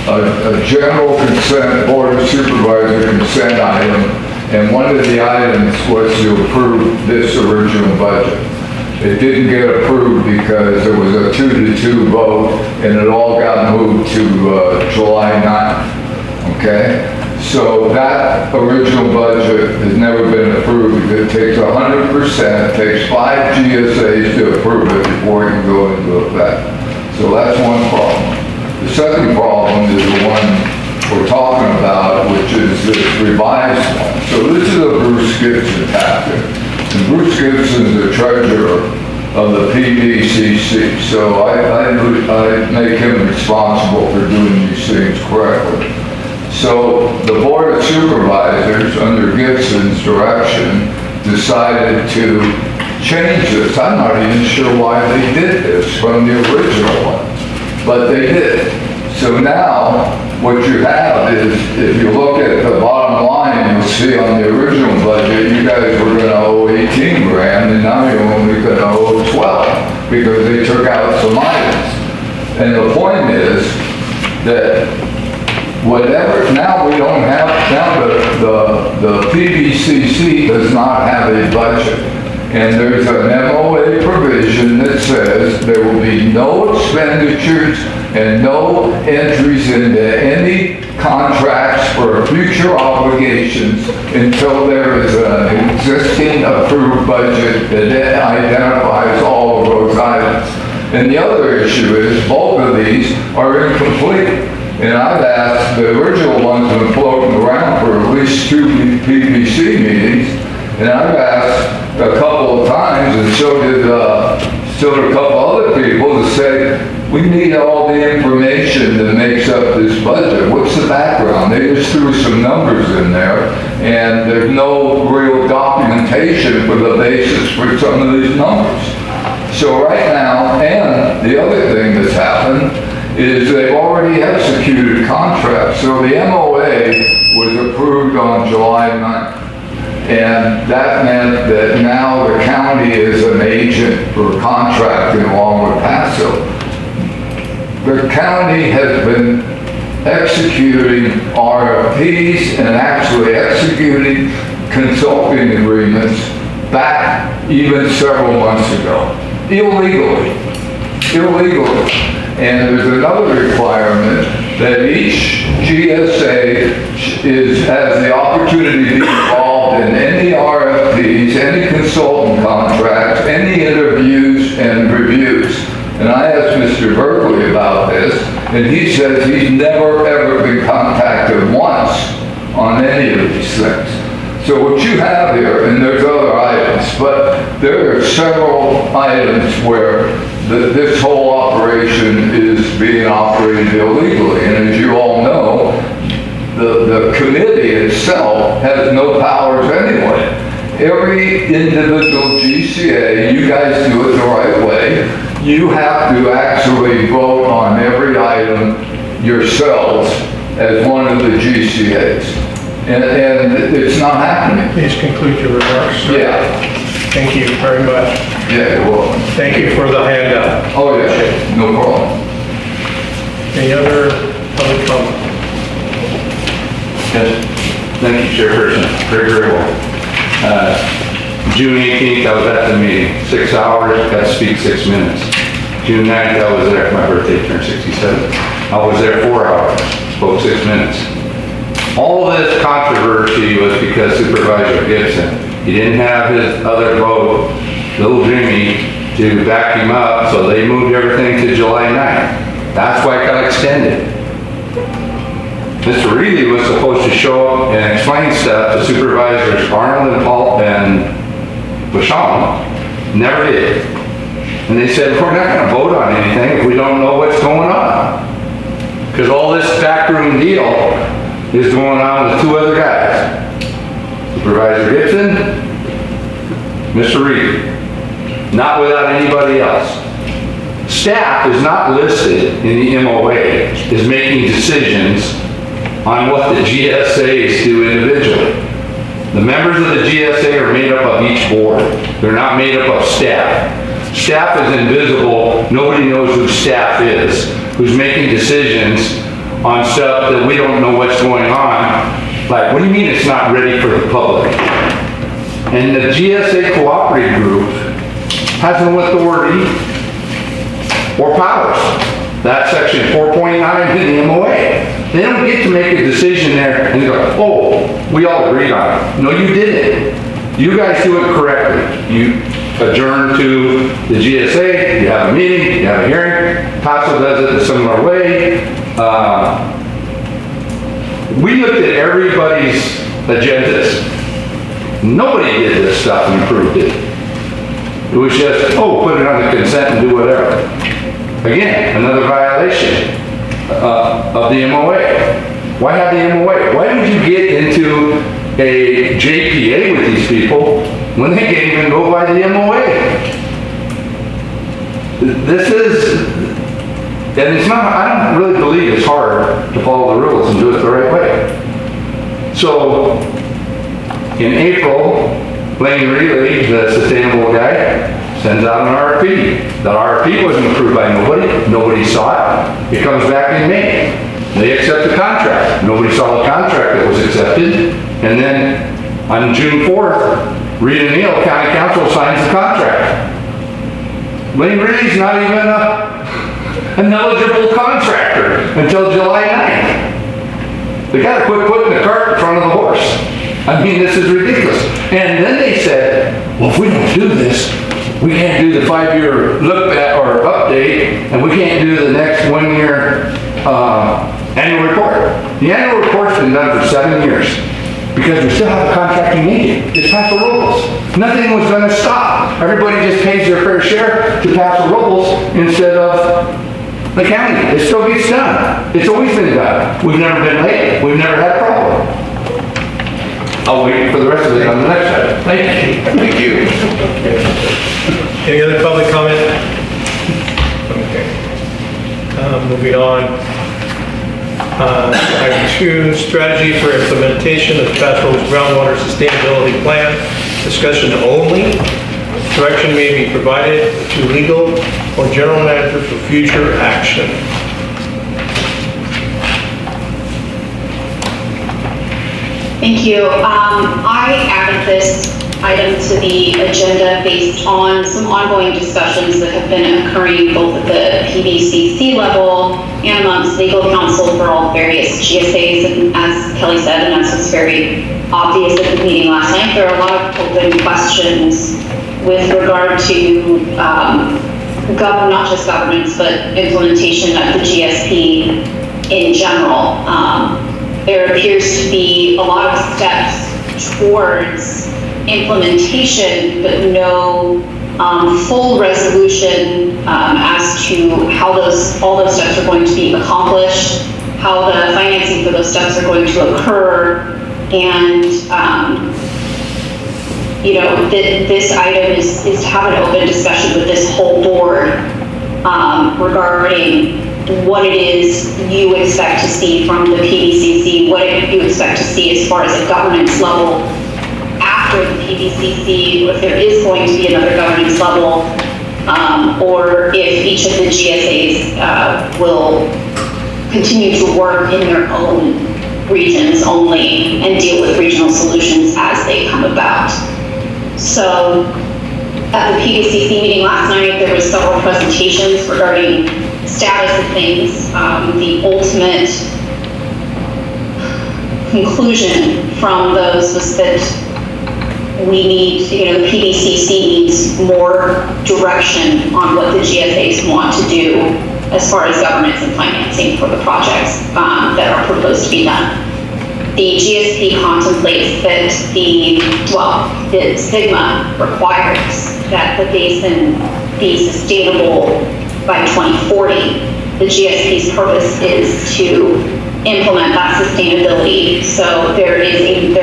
a general consent, Board of Supervisor consent item, and one of the items was to approve this original budget. It didn't get approved because there was a 2-2 vote, and it all got moved to July 9th, okay? So that original budget has never been approved. It takes 100%, it takes 5 GSAs to approve it before it can go into effect. So that's one problem. The second problem is the one we're talking about, which is this revised one. So this is a Bruce Gibson tactic. And Bruce Gibson is the treasurer of the PVCC. So I make him responsible for doing these things correctly. So the Board of Supervisors, under Gibson's direction, decided to change this. I'm not even sure why they did this from the original one, but they did. So now, what you have is, if you look at the bottom line, you'll see on the original budget, you guys were gonna owe 18 grand, and now you're only gonna owe 12, because they took out some items. And the point is that whatever, now we don't have, now the PVCC does not have a budget. And there's an MOA provision that says there will be no expenditures and no entries into any contracts for future obligations until there is an existing approved budget that identifies all of those items. And the other issue is both of these are incomplete. And I've asked, the original ones have been floating around for at least 2 PVC meetings, and I've asked a couple of times, and so did a couple other people, to say, we need all the information that makes up this budget. What's the background? They just threw some numbers in there, and there's no real documentation for the basis for some of these numbers. So right now, and the other thing that's happened is they've already executed contracts. So the MOA was approved on July 9th. And that meant that now the county is an agent for contracting along with Paso. The county has been executing RFPs and actually executing consulting agreements back even several months ago, illegally. And there's another requirement that each GSA has the opportunity to be involved in any RFPs, any consultant contracts, any interviews and reviews. And I asked Mr. Berkeley about this, and he says he's never ever been contacted once on any of these things. So what you have here, and there's other items, but there are several items where this whole operation is being operated illegally. And as you all know, the committee itself has no powers anyway. Every individual GCA, you guys do it the right way. You have to actually vote on every item yourselves as one of the GCAs. And it's not happening. Please conclude your remarks, sir. Yeah. Thank you very much. Yeah, you're welcome. Thank you for the handout. Oh, yeah, no problem. Any other public comment? Yes, thank you, Chairperson. Very well. June 18th, I was at the meeting, 6 hours, got to speak 6 minutes. June 9th, I was there, my birthday turned 67. I was there 4 hours, spoke 6 minutes. All of this controversy was because Supervisor Gibson, he didn't have his other vote, Little Jimmy, to back him up, so they moved everything to July 9th. That's why it got extended. Mr. Reilly was supposed to show up and explain stuff to Supervisors Arnold and Paul and Basham, never did. And they said, we're not going to vote on anything if we don't know what's going on. Because all this backroom deal is going on with 2 other guys. Supervisor Gibson, Mr. Reilly. Not without anybody else. Staff is not listed in the MOA as making decisions on what the GSAs do individually. The members of the GSA are made up of each board. They're not made up of staff. Staff is invisible. Nobody knows who staff is, who's making decisions on stuff that we don't know what's going on. Like, what do you mean it's not ready for the public? And the GSA cooperative group has no authority or powers. That's section 4.9 in the MOA. They don't get to make a decision there and go, oh, we all agreed on it. No, you didn't. You guys do it correctly. You adjourn to the GSA, you have a meeting, you have a hearing. Paso does it a similar way. We looked at everybody's agendas. Nobody did this stuff and approved it. It was just, oh, put it on the consent and do whatever. Again, another violation of the MOA. Why have the MOA? Why did you get into a JPA with these people when they can't even go by the MOA? This is, and it's not, I don't really believe it's hard to follow the rules and do it the right way. So, in April, Lane Reilly, the sustainable guy, sends out an RFP. The RFP wasn't approved by nobody. Nobody saw it. It comes back in May. They accept the contract. Nobody saw the contract that was accepted. And then on June 4th, Rita Neal, County Council, signs the contract. Lane Reilly's not even an eligible contractor until July 9th. They gotta quit putting the cart in front of the horse. I mean, this is ridiculous. And then they said, well, if we don't do this, we can't do the 5-year look back or update, and we can't do the next 1-year annual report. The annual report's been done for 7 years because we still have a contracting agent. It's Paso Robles. Nothing was going to stop. Everybody just pays their fair share to Paso Robles instead of the county. It still gets done. It's always been done. We've never been late. We've never had a problem. I'll wait for the rest of it on the next item. Thank you. Thank you. Any other public comment? Okay. Moving on. Item 2, strategy for implementation of Paso groundwater sustainability plan. Discussion only. Direction may be provided to legal or general manager for future action. Thank you. I added this item to the agenda based on some ongoing discussions that have been occurring both at the PBCC level and amongst legal counsel for all various GSAs. And as Kelly said, and as was very obvious at the meeting last night, there are a lot of open questions with regard to not just governance, but implementation of the GSP in general. There appears to be a lot of steps towards implementation, but no full resolution as to how all those steps are going to be accomplished, how the financing for those steps are going to occur, and this item is to have an open discussion with this whole board regarding what it is you expect to see from the PBCC, what you expect to see as far as a governance level after the PBCC, if there is going to be another governance level, or if each of the GSAs will continue to work in their own regions only and deal with regional solutions as they come about. So at the PBCC meeting last night, there were several presentations regarding status of things. The ultimate conclusion from those was that we need, the PBCC needs more direction on what the GSAs want to do as far as governance and financing for the projects that are proposed to be done. The GSP contemplates that the SIGMA requires that the basin be sustainable by 2040. The GSP's purpose is to implement that sustainability. So there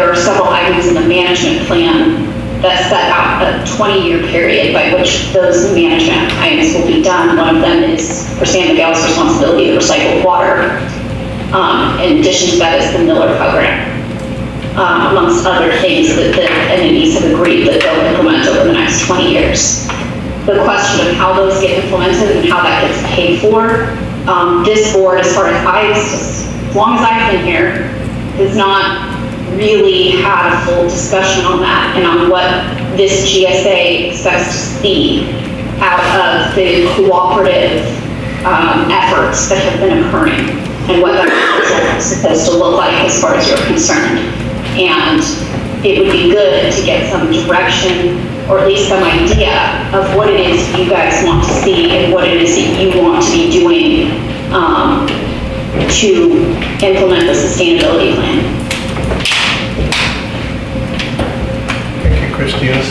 are several items in the management plan that set out a 20-year period by which those management items will be done. One of them is for San Miguel's responsibility to recycle water. In addition to that is the Miller program, amongst other things that the entities have agreed that they'll implement over the next 20 years. The question of how those get implemented and how that gets paid for this board, as long as I've been here, has not really had a full discussion on that and on what this GSA expects to see out of the cooperative efforts that have been occurring and what that is supposed to look like as far as you're concerned. And it would be good to get some direction or at least some idea of what it is you guys want to see and what it is that you want to be doing to implement the sustainability plan. Thank you, Christina.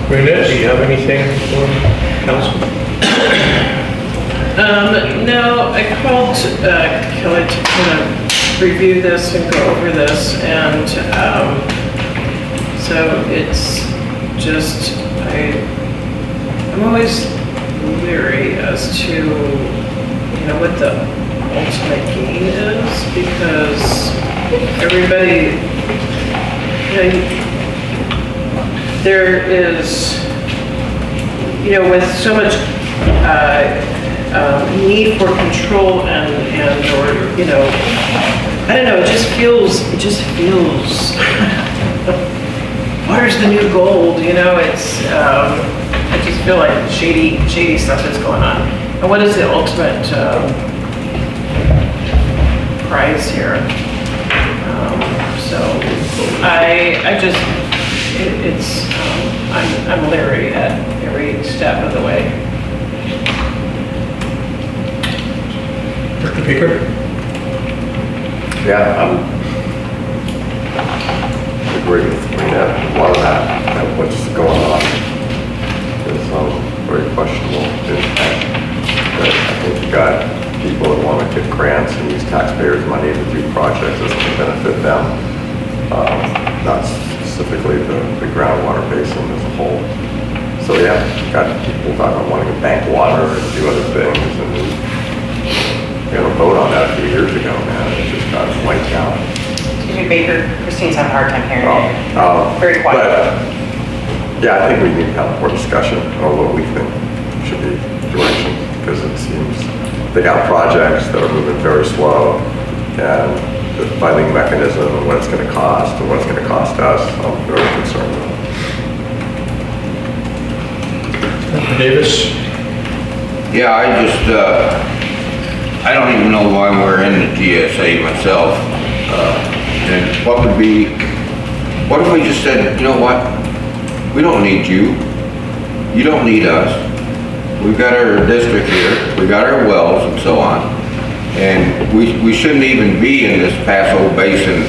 Renee, do you have anything for council? No, I called Kelly to kind of review this and go over this, and so it's just, I'm always leery as to, what the ultimate gain is, because everybody, there is, with so much need for control and or, I don't know, it just feels, water's the new gold, it's, I just feel like shady stuff is going on. And what is the ultimate prize here? So I just, it's, I'm leery at every step of the way. Dr. Baker? Yeah, I agree with Rena. A lot of that, what's going on is very questionable impact. But I think you got people that want to get grants and use taxpayers' money to do projects that's going to benefit them, not specifically the groundwater basin as a whole. So yeah, you got people talking about wanting to bank water and do other things, and we had a vote on that a few years ago, man. It just got wiped out. Excuse me, Baker. Christine's having a hard time hearing you. Very quiet. But, yeah, I think we need to have more discussion on what we think should be direction, because it seems they got projects that are moving very slow, and the funding mechanism and what it's going to cost and what it's going to cost us, I'm very concerned with. Dr. Davis? Yeah, I don't even know why we're in the GSA myself. And what if we just said, you know what? We don't need you. You don't need us. We've got our district here. We got our wells and so on. And we shouldn't even be in this Paso Basin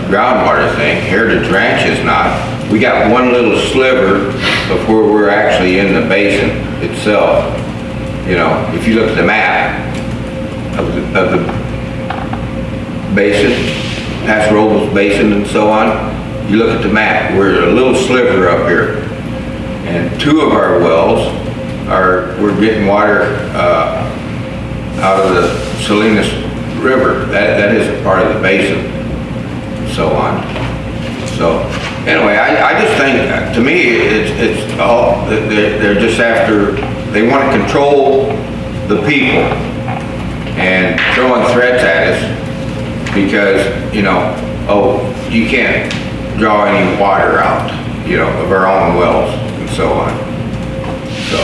groundwater thing. Heritage Ranch is not. We got one little sliver of where we're actually in the basin itself. If you look at the map of the basin, past Robles Basin and so on, you look at the map, we're a little sliver up here. And two of our wells we're getting water out of the Salinas River. That is a part of the basin and so on. So anyway, I just think, to me, it's all, they're just after, they want to control the people and throwing threats at us because, you can't draw any water out, of our own wells and so on. So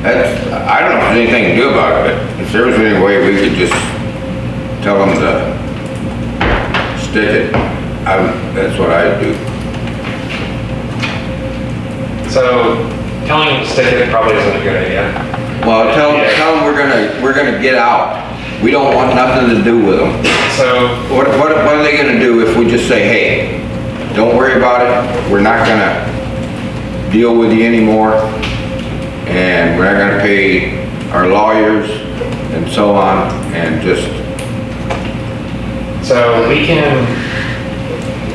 I don't know if there's anything to do about it, but if there was any way we could just tell them to stick it, that's what I'd do. So telling them to stick it probably isn't a good idea. Well, tell them we're gonna get out. We don't want nothing to do with them. So What are they gonna do if we just say, hey, don't worry about it, we're not gonna deal with you anymore, and we're not gonna pay our lawyers and so on, and just... So we can,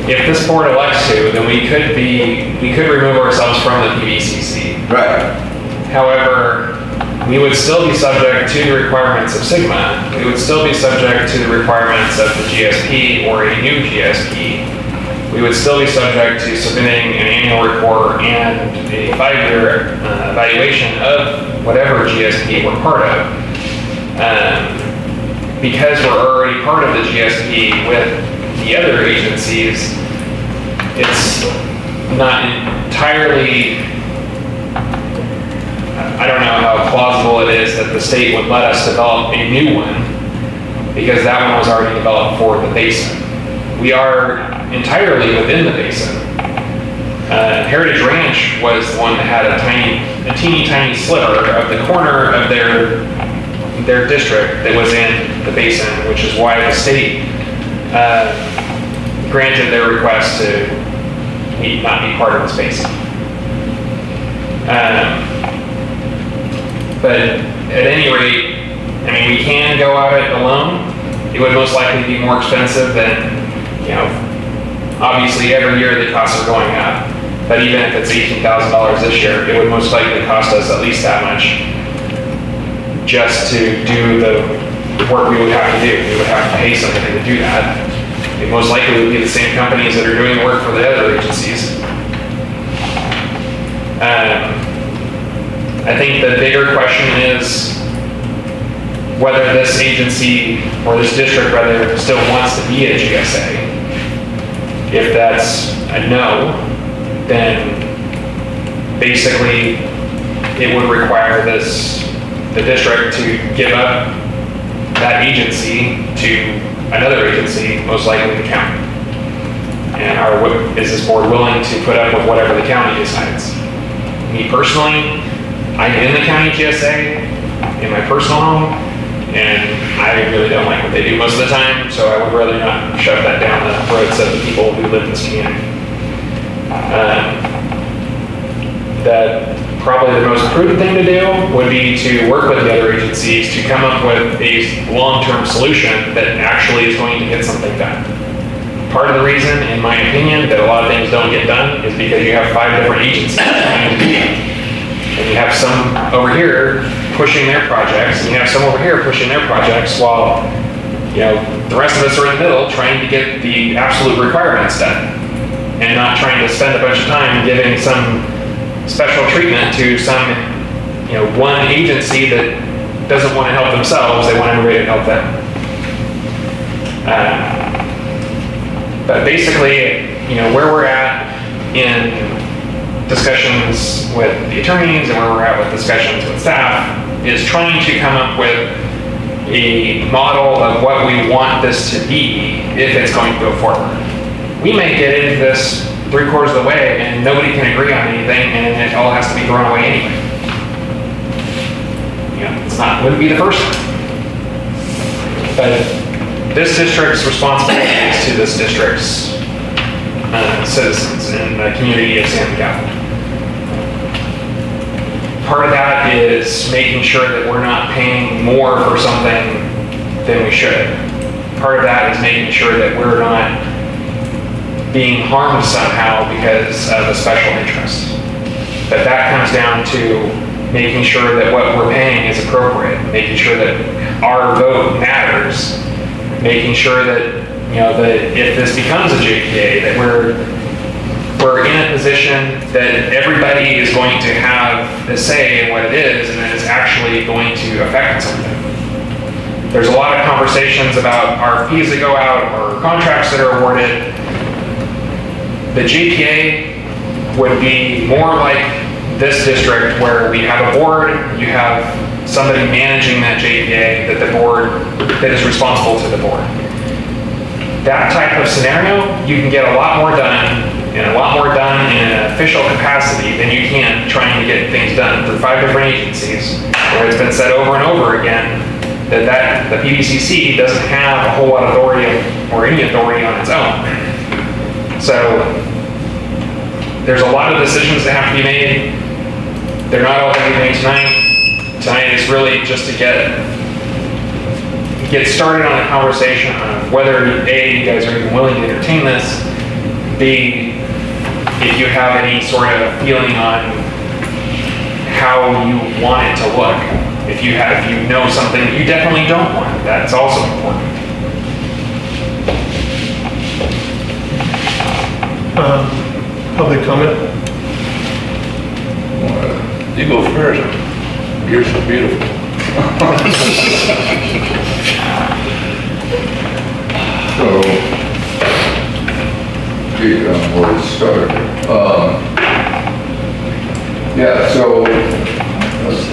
if this board elects to, then we could remove ourselves from the PVCC. Right. However, we would still be subject to the requirements of Sigma. We would still be subject to the requirements of the GSP or a new GSP. We would still be subject to submitting an annual report and a 5-year evaluation of whatever GSP we're part of. Because we're already part of the GSP with the other agencies, it's not entirely, I don't know how plausible it is that the state would let us develop a new one, because that one was already developed for the basin. We are entirely within the basin. Heritage Ranch was the one that had a teeny tiny sliver of the corner of their district that was in the basin, which is why the state granted their request to not be part of this basin. But at any rate, I mean, we can go at it alone. It would most likely be more expensive than, obviously every year the costs are going up. But even if it's $18,000 this year, it would most likely cost us at least that much just to do the work we would have to do. We would have to pay somebody to do that. It most likely would be the same companies that are doing the work for the other agencies. I think the bigger question is whether this agency, or this district rather, still wants to be a GSA. If that's a no, then basically it would require the district to give up that agency to another agency, most likely the county. And is this board willing to put up with whatever the county decides? Me personally, I'm in the county GSA in my personal home, and I really don't like what they do most of the time, so I would rather not shove that down the throats of the people who live in this community. That probably the most prudent thing to do would be to work with the other agencies to come up with a long-term solution that actually is going to get something done. Part of the reason, in my opinion, that a lot of things don't get done is because you have 5 different agencies. And you have some over here pushing their projects, and you have some over here pushing their projects, while the rest of us are in the middle trying to get the absolute requirements done, and not trying to spend a bunch of time giving some special treatment to some one agency that doesn't want to help themselves. They want everybody to help them. But basically, where we're at in discussions with the attorneys and where we're at with discussions with staff is trying to come up with a model of what we want this to be if it's going to go forward. We may get into this 3/4 of the way and nobody can agree on anything, and it all has to be thrown away anyway. Wouldn't be the first time. But this district's responsibility is to this district's citizens and the community of San Miguel. Part of that is making sure that we're not paying more for something than we should. Part of that is making sure that we're not being harmed somehow because of a special interest. But that comes down to making sure that what we're paying is appropriate, making sure that our vote matters, making sure that that if this becomes a JPA, that we're in a position that everybody is going to have a say in what it is, and that it's actually going to affect something. There's a lot of conversations about RFPs that go out or contracts that are awarded. The JPA would be more like this district, where we have a board, you have somebody managing that JPA that is responsible to the board. That type of scenario, you can get a lot more done, and a lot more done in an official capacity than you can trying to get things done through 5 different agencies, where it's been said over and over again that the PDCC doesn't have a whole lot of authority or any authority on its own. So there's a lot of decisions that have to be made. They're not all going to be made tonight. Tonight is really just to get started on a conversation on whether A, you guys are even willing to entertain this, B, if you have any sort of feeling on how you want it to look. If you know something that you definitely don't want, that's also important. Public comment? You go first. You're so beautiful. So, gee, where to start? Yeah, so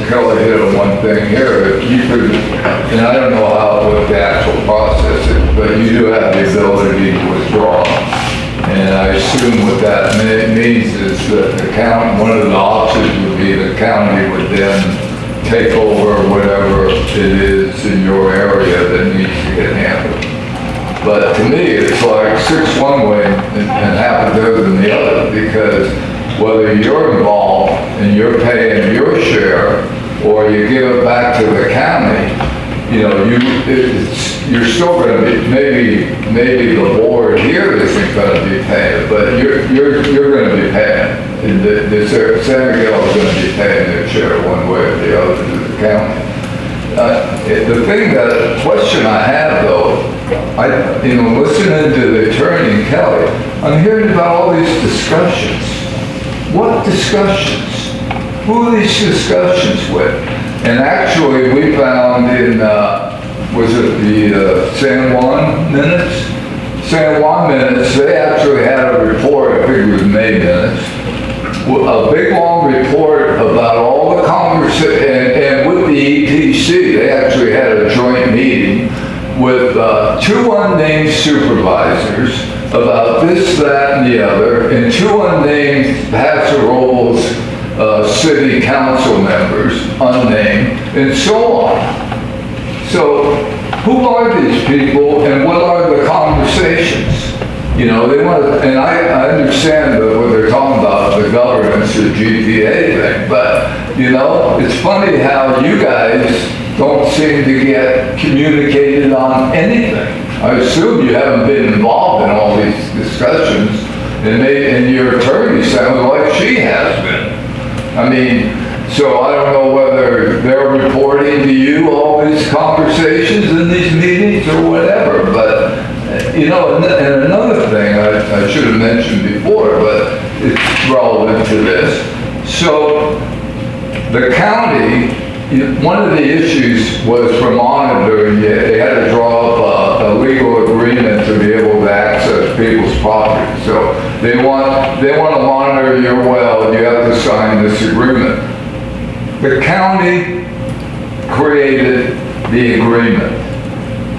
Kelly hit on one thing here. If you could, and I don't know what the actual process is, but you do have the ability to withdraw. And I assume what that means is that the county, one of the options would be the county would then take over whatever it is in your area that needs to get handled. But to me, it's like 6 one way and half a dozen the other, because whether you're involved and you're paying your share or you give it back to the county, you know, you're still going to be, maybe the board here isn't going to be paying, but you're going to be paying. And the San Miguel is going to be paying their share one way or the other to the county. The question I have though, listening to the attorney and Kelly, I'm hearing about all these discussions. What discussions? Who are these discussions with? And actually, we found in, was it the San Juan minutes? San Juan minutes, they actually had a report, I think it was May minutes, a big long report about all the conversations, and with the EPC, they actually had a joint meeting with 2 unnamed supervisors about this, that, and the other, and 2 unnamed Paso Robles city council members, unnamed, and so on. So, who are these people and what are the conversations? You know, they want to, and I understand what they're talking about, the governance, the GPA thing, but, you know, it's funny how you guys don't seem to get communicated on anything. I assume you haven't been involved in all these discussions, and your attorney sounds like she has been. I mean, so I don't know whether they're reporting to you all these conversations in these meetings or whatever, but, you know, and another thing I should have mentioned before, but it's relevant to this. So the county, one of the issues was for monitoring, they had to draw up a legal agreement to be able to access people's property. So they want to monitor your well, and you have to sign this agreement. The county created the agreement,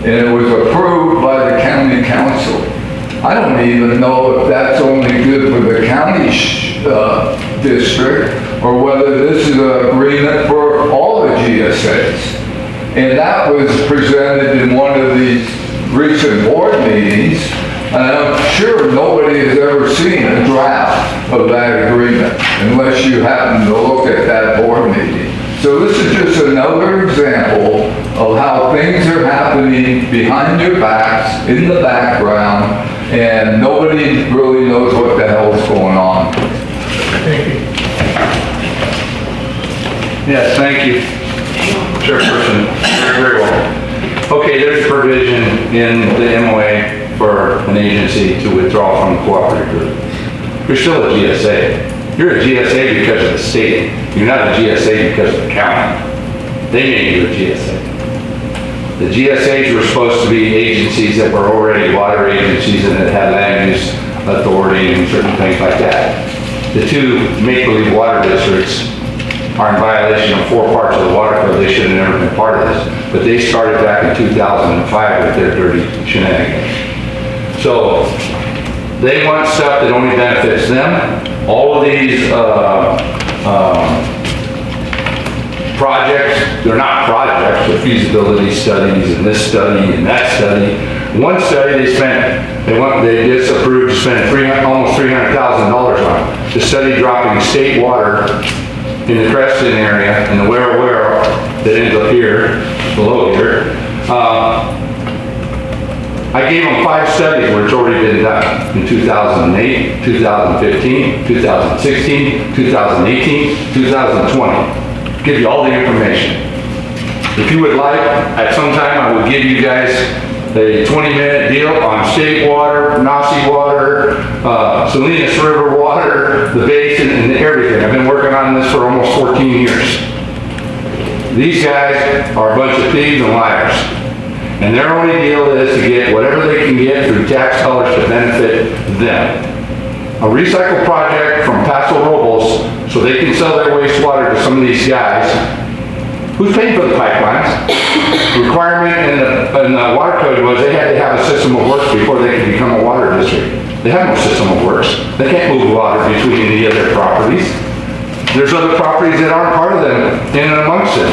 and it was approved by the county council. I don't even know if that's only good for the county district, or whether this is an agreement for all the GSAs. And that was presented in one of these recent board meetings, and I'm sure nobody has ever seen a draft of that agreement, unless you happen to look at that board meeting. So this is just another example of how things are happening behind your backs, in the background, and nobody really knows what the hell's going on. Thank you. Yes, thank you, Chairperson. Very well. Okay, there's a provision in the MOA for an agency to withdraw from the cooperative group. You're still a GSA. You're a GSA because of the state. You're not a GSA because of the county. They made you a GSA. The GSAs were supposed to be agencies that were already water agencies and that had land use authority and certain things like that. The 2 make-believe water districts are in violation of 4 parts of the water code. They should have never been part of this. But they started back in 2005 with their dirty shenanigans. So they want stuff that only benefits them. All of these projects, they're not projects, they're feasibility studies and this study and that study. One study they disapproved spending almost $300,000 on to study dropping state water in the Creston area and the where that ends up here, below here. I gave them 5 studies where it's already been done in 2008, 2015, 2016, 2018, 2020. Give you all the information. If you would like, at some time I would give you guys a 20-minute deal on state water, Nazi water, Salinas River water, the basin, and everything. I've been working on this for almost 14 years. These guys are a bunch of thieves and liars. And their only deal is to get whatever they can get through tax dollars to benefit them. A recycle project from Paso Robles, so they can sell their wastewater to some of these guys. Who's paying for the pipelines? Requirement in the water code was they had to have a system of works before they could become a water district. They have no system of works. They can't move water between any of their properties. There's other properties that aren't part of them in and amongst them.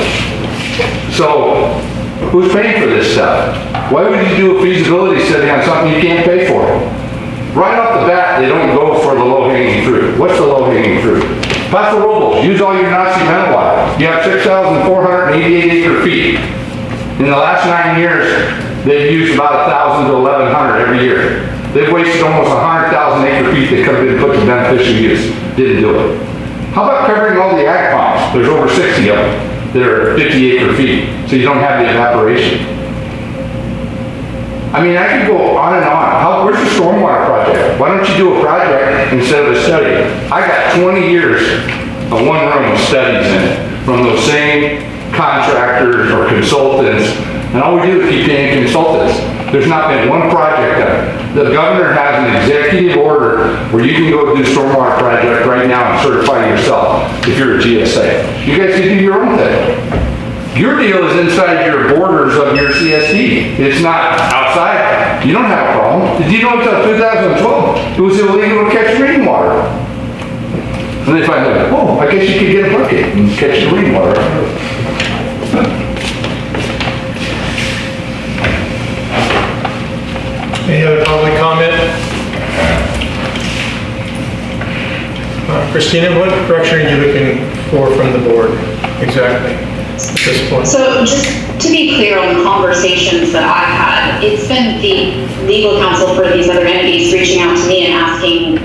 So, who's paying for this stuff? Why would you do a feasibility study on something you can't pay for? Right off the bat, they don't go for the low-hanging fruit. What's the low-hanging fruit? Paso Robles, use all your Nazi metal water. You have 6,488 acre feet. In the last 9 years, they've used about 1,000 to 1,100 every year. They've wasted almost 100,000 acre feet that could have been put to beneficial use. Didn't do it. How about covering all the ag ponds? There's over 60 of them that are 50 acre feet, so you don't have the evaporation. I mean, I could go on and on. Where's the stormwater project? Why don't you do a project instead of a study? I got 20 years of one room with studies in it from those same contractors or consultants, and all we do is keep paying consultants. There's not been one project done. The governor has an executive order where you can go do a stormwater project right now and certify yourself if you're a GSA. You guys can do your own thing. Your deal is inside your borders of your C.S.D. It's not outside. You don't have a problem. Did you know until 2012 it was illegal to catch rainwater? And they find out, oh, I guess you could get a bucket and catch the rainwater. Any other public comment? Christina, what direction are you looking for from the board exactly at this point? So just to be clear on the conversations that I've had, it's been the legal counsel for these other entities reaching out to me and asking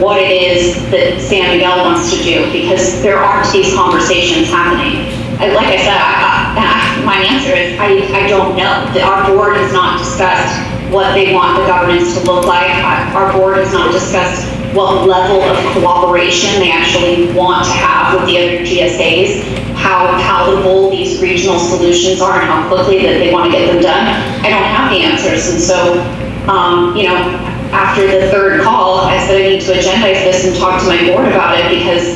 what it is that San Miguel wants to do, because there aren't these conversations happening. And like I said, my answer is I don't know. Our board has not discussed what they want the governance to look like. Our board has not discussed what level of cooperation they actually want to have with the other GSAs, how palatable these regional solutions are, and how quickly that they want to get them done. I don't have the answers, and so, after the third call, I said I need to agendize this and talk to my board about it, because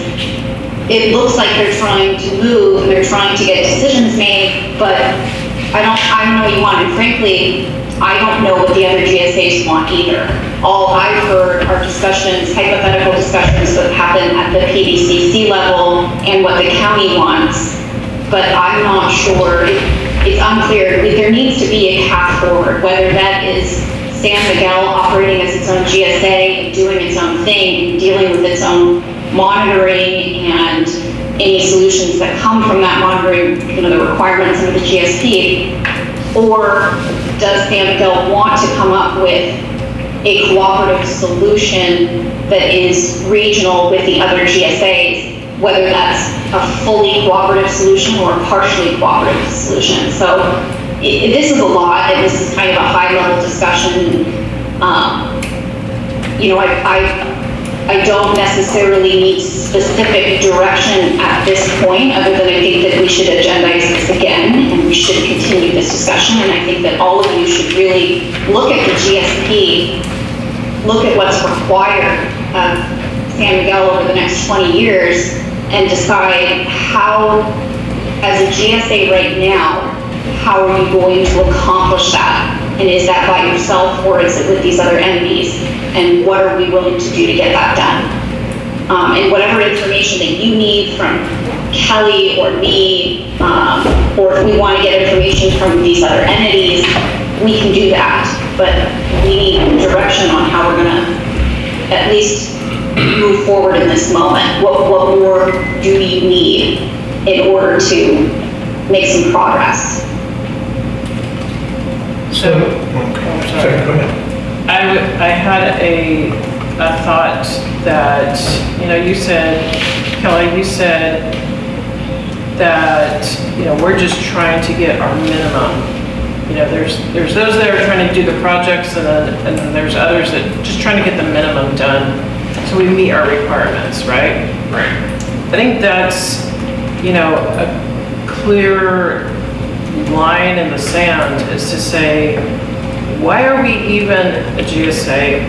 it looks like they're trying to move and they're trying to get decisions made, but I don't know what you want, and frankly, I don't know what the other GSAs want either. All I've heard are discussions, hypothetical discussions that happen at the PDCC level and what the county wants, but I'm not sure. It's unclear. There needs to be a path forward, whether that is San Miguel operating as its own GSA and doing its own thing, and dealing with its own monitoring and any solutions that come from that monitoring, the requirements of the GSP, or does San Miguel want to come up with a cooperative solution that is regional with the other GSAs, whether that's a fully cooperative solution or a partially cooperative solution. So this is a lot, and this is kind of a high-level discussion. I don't necessarily need specific direction at this point, other than I think that we should agendize this again, and we should continue this discussion, and I think that all of you should really look at the GSP, look at what's required of San Miguel over the next 20 years, and decide how, as a GSA right now, how are you going to accomplish that? And is that by yourself, or is it with these other entities? And what are we willing to do to get that done? And whatever information that you need from Kelly or me, or if we want to get information from these other entities, we can do that. But we need direction on how we're going to at least move forward in this moment. What more do you need in order to make some progress? So, sorry, go ahead. I had a thought that, you said, Kelly, you said that, we're just trying to get our minimum. There's those that are trying to do the projects, and then there's others that just trying to get the minimum done so we meet our requirements, right? Right. I think that's, a clear line in the sand is to say, why are we even a GSA?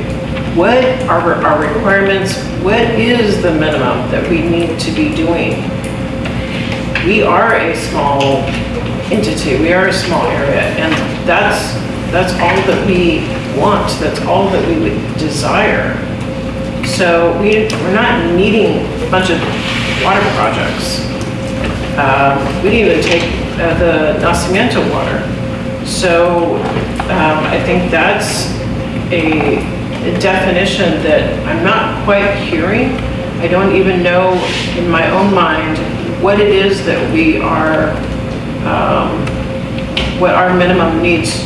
What are our requirements? What is the minimum that we need to be doing? We are a small entity, we are a small area, and that's all that we want, that's all that we would desire. So we're not needing a bunch of water projects. We didn't even take the Nacimiento water. So I think that's a definition that I'm not quite hearing. I don't even know in my own mind what it is that we are, what our minimum needs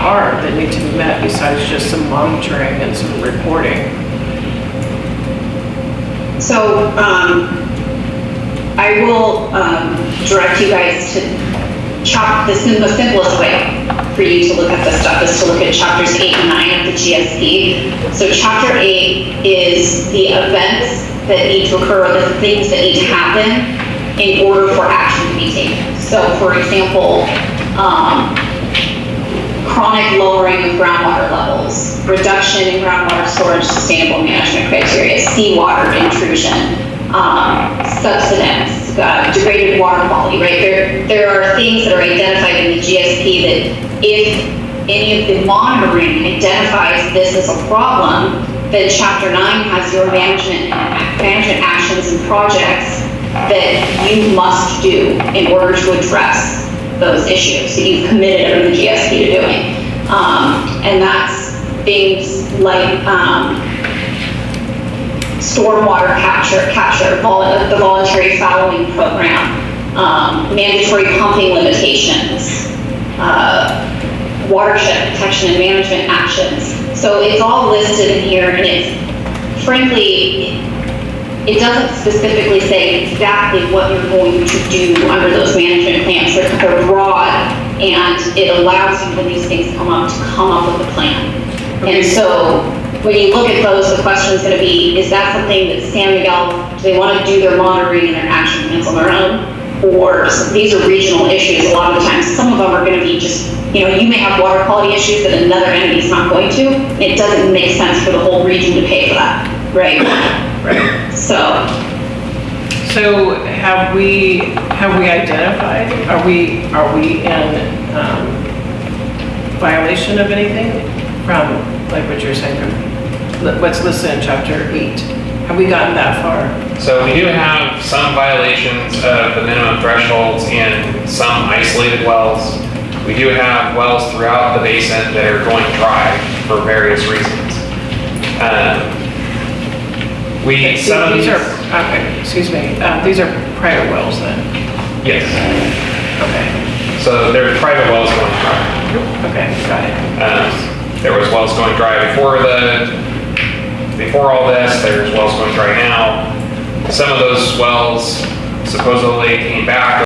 are that need to be met besides just some monitoring and some reporting. So I will direct you guys to the simplest way for you to look at this stuff is to look at chapters 8 and 9 of the GSP. So chapter 8 is the events that need to occur, or the things that need to happen in order for action to be taken. So for example, chronic lowering of groundwater levels, reduction in groundwater storage sustainable management criteria, seawater intrusion, subsidence, degraded water quality, right? There are things that are identified in the GSP that if any of the monitoring identifies this as a problem, then chapter 9 has your management actions and projects that you must do in order to address those issues that you've committed under the GSP to doing. And that's things like stormwater capture, the voluntary fallowing program, mandatory pumping limitations, watershed protection and management actions. So it's all listed in here, and it's frankly, it doesn't specifically say exactly what you're going to do under those management plans. They're broad, and it allows you, when these things come up, to come up with a plan. And so when you look at those, the question is going to be, is that something that San Miguel, do they want to do their monitoring and their action plans on their own? Or these are regional issues a lot of the times. Some of them are going to be just, you may have water quality issues that another entity is not going to. It doesn't make sense for the whole region to pay for that, right? Right. So have we identified? Are we in violation of anything from, like what you're saying, from what's listed in chapter 8? Have we gotten that far? So we do have some violations of the minimum thresholds in some isolated wells. We do have wells throughout the basin that are going dry for various reasons. These are private wells then? Yes. Okay. So there's private wells going dry. Okay, got it. There was wells going dry before all this, there's wells going dry now. Some of those wells supposedly came back